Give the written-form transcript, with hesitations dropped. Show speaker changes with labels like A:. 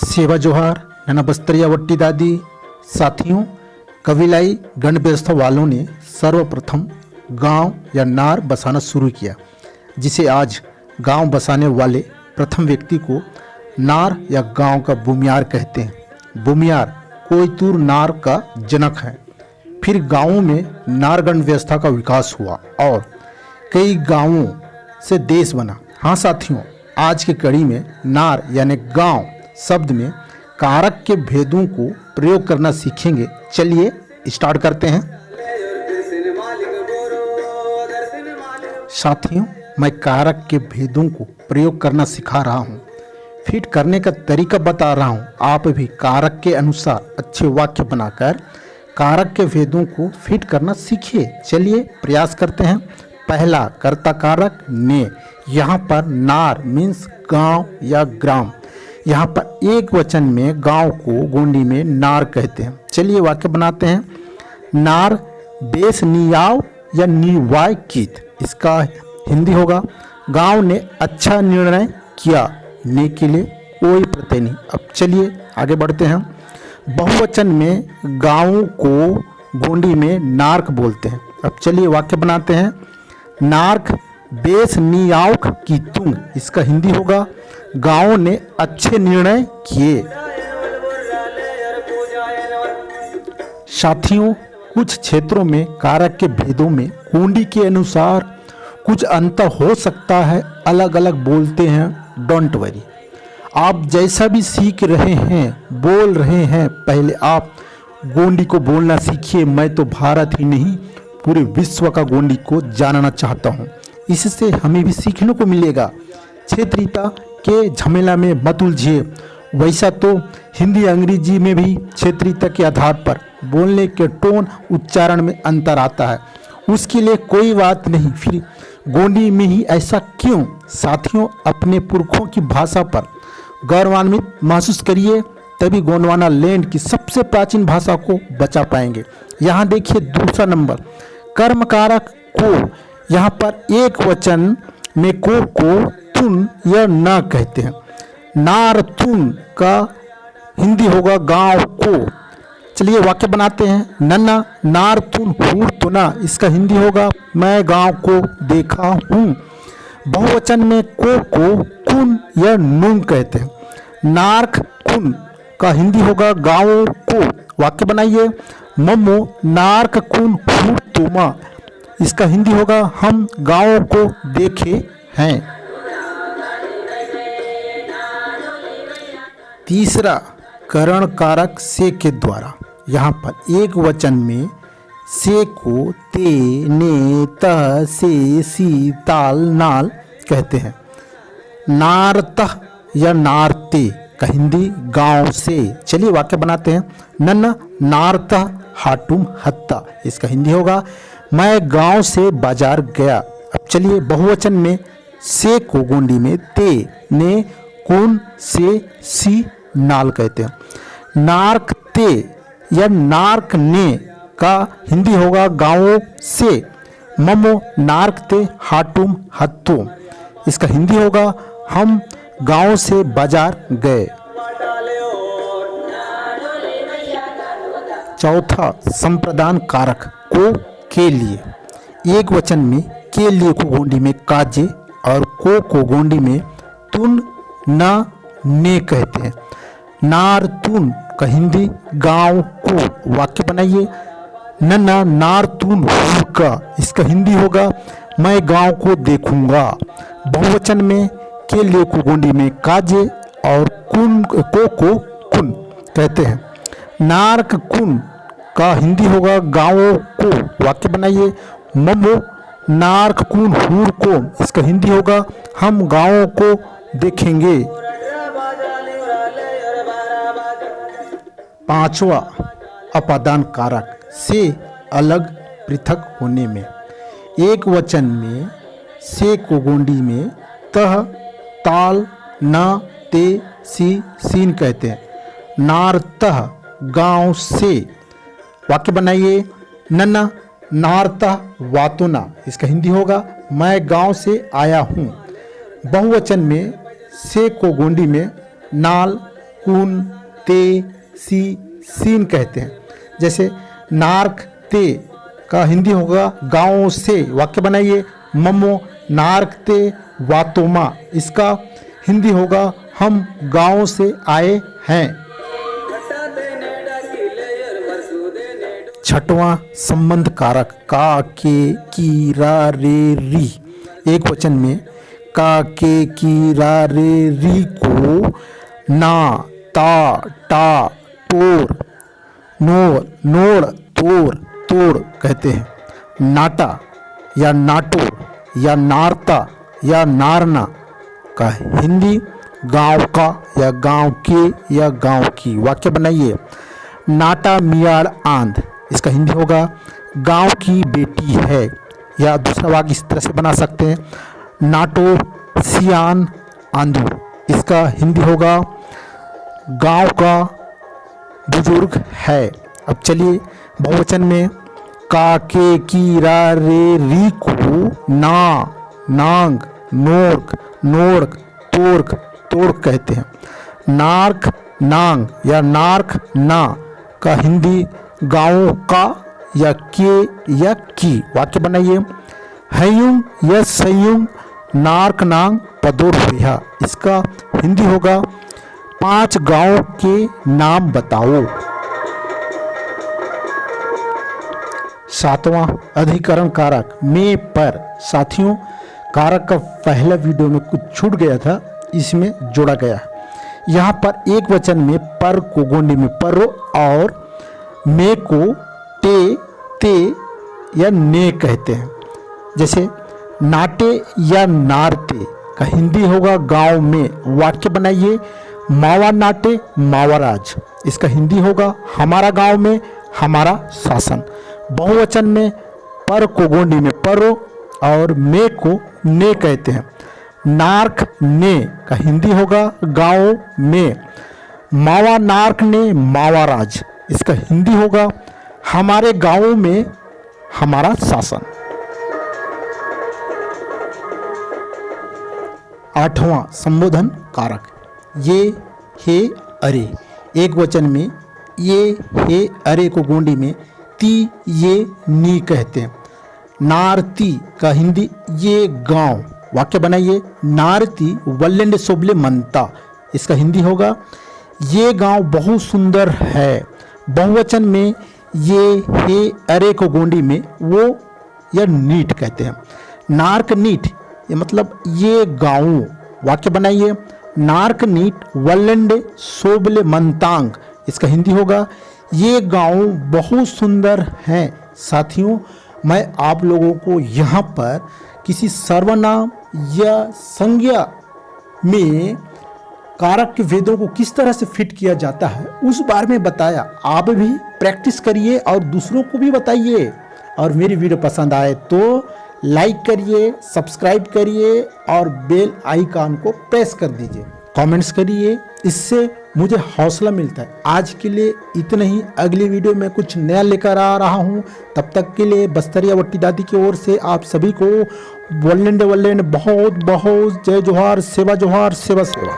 A: सेवा जोहार, नैना बस्तरिया वट्टी दादी। साथियों, कविलाई गण व्यवस्था वालों ने सर्वप्रथम गांव या नार बसाना शुरू किया, जिसे आज गांव बसाने वाले प्रथम व्यक्ति को नार या गांव का भूमियार कहते हैं। भूमियार कोयतुर नार का जनक है। फिर गांवों में नारगण व्यवस्था का विकास हुआ और कई गांवों से देश बना। हाँ साथियों, आज की कड़ी में नार यानी गांव शब्द में कारक के भेदों को प्रयोग करना सीखेंगे। चलिए स्टार्ट करते हैं। साथियों, मैं कारक के भेदों को प्रयोग करना सिखा रहा हूँ, फिट करने का तरीका बता रहा हूँ। आप भी कारक के अनुसार अच्छे वाक्य बनाकर कारक के भेदों को फिट करना सीखिए। चलिए प्रयास करते हैं। पहला कर्ता कारक ने। यहाँ पर नार मीन्स गांव या ग्राम। यहाँ पर एक वचन में गांव को गोंडी में नार कहते हैं। चलिए वाक्य बनाते हैं। नार बेस नियाव या निवाय कीत, इसका हिंदी होगा गांव ने अच्छा निर्णय किया। ने के लिए कोई प्रत्यय नहीं। अब चलिए आगे बढ़ते हैं। बहुवचन में गांव को गोंडी में नार्क बोलते हैं। अब चलिए वाक्य बनाते हैं। नार्क बेस नियावक की तुंग, इसका हिंदी होगा गांव ने अच्छे निर्णय किए। साथियों, कुछ क्षेत्रों में कारक के भेदों में गोंडी के अनुसार कुछ अंतर हो सकता है, अलग अलग बोलते हैं। डोंट वरी, आप जैसा भी सीख रहे हैं, बोल रहे हैं, पहले आप गोंडी को बोलना सीखिए। मैं तो भारत ही नहीं पूरे विश्व का गोंडी को जानना चाहता हूँ। इससे हमें भी सीखने को मिलेगा। क्षेत्रीयता के झमेला में मत उलझिए। वैसा तो हिंदी अंग्रेजी में भी क्षेत्रीयता के आधार पर बोलने के टोन उच्चारण में अंतर आता है। उसके लिए कोई बात नहीं, फिर गोंडी में ही ऐसा क्यों? साथियों, अपने पुरखों की भाषा पर गौरवान्वित महसूस करिए, तभी गोंडवाना लैंड की सबसे प्राचीन भाषा को बचा पाएंगे। यहाँ देखिए दूसरा नंबर, कर्मकारक को। यहाँ पर एक वचन में को तुन या ना कहते हैं। नार तुन का हिंदी होगा गांव को। चलिए वाक्य बनाते हैं। नन्ना नार तुन हूर तुना, इसका हिंदी होगा मैं गांव को देखा हूँ। बहुवचन में को कुन या नुंग कहते हैं। नार्क कुन का हिंदी होगा गांव को। वाक्य बनाइए। मम्मो नार्क कुन हूर तुमा, इसका हिंदी होगा हम गांव को देखे हैं। तीसरा करण कारक से के द्वारा। यहाँ पर एक वचन में से को ते ने त से सी ताल नाल कहते हैं। नारतः या नारते का हिंदी गांव से। चलिए वाक्य बनाते हैं। नन्ना नारतः हाटुम हत्ता, इसका हिंदी होगा मैं गांव से बाजार गया। अब चलिए बहुवचन में से को गोंडी में ते ने कुन से सी नाल कहते हैं। नार्क ते या नार्क ने का हिंदी होगा गांवों से। ममो नार्क ते हाटुम हत्तो, इसका हिंदी होगा हम गांव से बाजार गए। चौथा संप्रदान कारक को के लिए। एक वचन में के लिए को गोंडी में काजे और को गोंडी में तुन ना ने कहते हैं। नार तुन का हिंदी गांव को। वाक्य बनाइए। नन्ना नार तुन का, इसका हिंदी होगा मैं गांव को देखूंगा। बहुवचन में के लिए को गोंडी में काजे और कुन को कुन कहते हैं। नार्क कुन का हिंदी होगा गांवों को। वाक्य बनाइए। ममो नार्क कुन हूर को, इसका हिंदी होगा हम गांवों को देखेंगे। पांचवा अपादान कारक से अलग पृथक होने में। एक वचन में से को गोंडी में तह ताल न ते सी सीन कहते हैं। नारतः गांव से। वाक्य बनाइए। नन्ना नारतः वातुना, इसका हिंदी होगा मैं गांव से आया हूँ। बहुवचन में से को गोंडी में नाल, कून, ते, सी, सीन कहते हैं। जैसे नार्क ते का हिंदी होगा गांव से। वाक्य बनाइए। मम्मो नार्क ते वातोमा, इसका हिंदी होगा हम गांव से आए हैं। छठवां संबंध कारक का, के, की, रा, रे, री। एक वचन में का, के, की, रा, रे, री को ना, ता, टा, तोर, नोर, नोड़, तोर, तोड़ कहते हैं। नाटा या नाटोर या नारता या नारना का हिंदी गांव का या गांव के या गांव की। वाक्य बनाइए। नाटा मियाड़ आंध, इसका हिंदी होगा गांव की बेटी है। या दूसरा वाक्य इस तरह से बना सकते हैं। नाटो सियान आंधू, इसका हिंदी होगा गांव का बुजुर्ग है। अब चलिए बहुवचन में का, के, की, रा, रे, री को ना, नांग, नोर्क, नोड़क, तोर्क, तोड़क कहते हैं। नार्क नांग या नार्क ना का हिंदी गाँव का या के या की। वाक्य बनाइए। हयुम या सयुम नार्क नांग पदोर हुआ, इसका हिंदी होगा 5 गांव के नाम बताओ। सातवां अधिकरण कारक में पर। साथियों कारक का पहला वीडियो में कुछ छूट गया था, इसमें जोड़ा गया है। यहाँ पर एक वचन में पर को गोंडी में परो और मे को टे, ते या ने कहते हैं। जैसे नाटे या नारते का हिंदी होगा गांव में। वाक्य बनाइए। मावा नाटे मावाराज, इसका हिंदी होगा हमारा गांव में हमारा शासन। बहुवचन में पर को गोंडी में परो और मे को ने कहते हैं। नार्क ने का हिंदी होगा गांव में। मावा नार्क ने मावाराज, इसका हिंदी होगा हमारे गांव में हमारा शासन। आठवां संबोधन कारक ये, हे, अरे। एक वचन में ये, हे, अरे को गोंडी में ती, ये, नी कहते हैं। नारती का हिंदी ये गांव। वाक्य बनाइए। नारती वल्लेंड सोबले मनता, इसका हिंदी होगा ये गांव बहुत सुंदर है। बहुवचन में ये, हे, अरे को गोंडी में वो या नीट कहते हैं। नार्क नीट ये मतलब ये गांव। वाक्य बनाइए। नार्क नीट वल्लेंड सोबले मनतांग, इसका हिंदी होगा ये गांव बहुत सुंदर है। साथियों मैं आप लोगों को यहाँ पर किसी सर्वनाम या संज्ञा में कारक के भेदों को किस तरह से फिट किया जाता है उस बारे में बताया। आप भी प्रैक्टिस करिए और दूसरों को भी बताइए। और मेरी वीडियो पसंद आए तो लाइक करिए, सब्सक्राइब करिए और बेल आइकन को प्रेस कर दीजिए। कमेंट्स करिए, इससे मुझे हौसला मिलता है। आज के लिए इतना ही। अगली वीडियो में कुछ नया लेकर आ रहा हूँ। तब तक के लिए बस्तरिया वट्टी दादी की ओर से आप सभी को वल्लेंड बहुत बहुत जय जोहार, सेवा जोहार, सेवा सेवा।